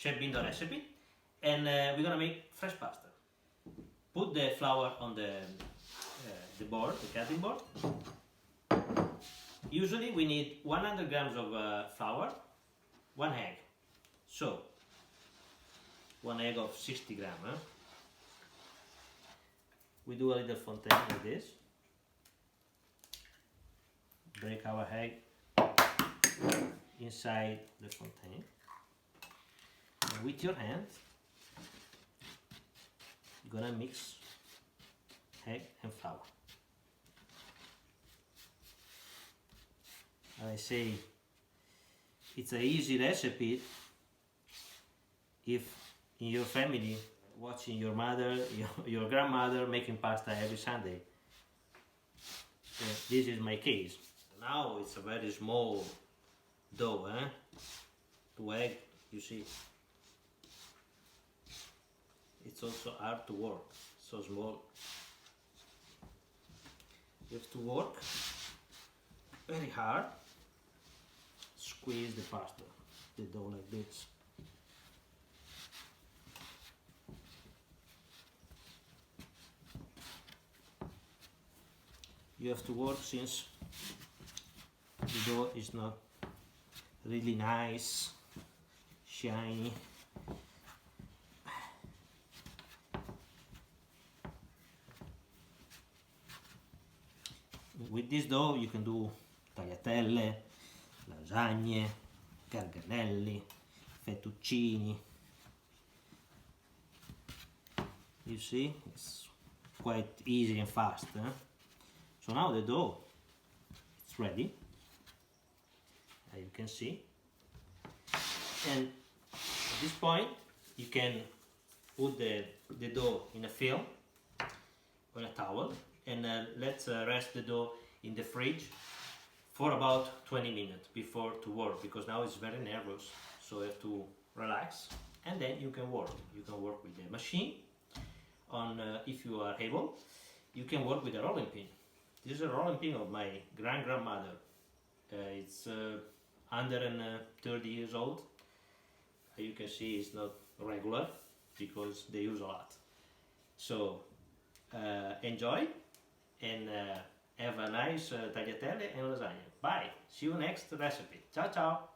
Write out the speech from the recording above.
Chef Bindo recipe, and we're gonna make fresh pasta. Put the flour on the board, the cutting board. Usually we need 100 grams of flour, 1 egg. So 1 egg of 60 grams. Huh? We do a little fontaine like this. Break our egg inside the fontaine. And with your hand, you're gonna mix egg and flour. I say it's an easy recipe if in your family watching your mother, your grandmother making pasta every Sunday. This is my case. Now it's a very small dough, 2 eggs, you see. It's also hard to work, so small. You have to work very hard. Squeeze the pasta, the dough like this. You have to work since the dough is not really nice, shiny. With this dough you can do tagliatelle, lasagne, garganelli, fettuccini. You see, it's quite easy and fast. So now the dough is ready, as you can see. And at this point you can put the dough in a film on a towel, and let's rest the dough in the fridge for about 20 minutes before to work, because now it's very nervous, so you have to relax, and then you can work. You can work with the machine on if you are able. You can work with a rolling pin. This is a rolling pin of my grandmother. It's 130 years old. You can see it's not regular because they use a lot. So enjoy and have a nice tagliatelle and lasagna. Bye. See you next recipe. Ciao ciao.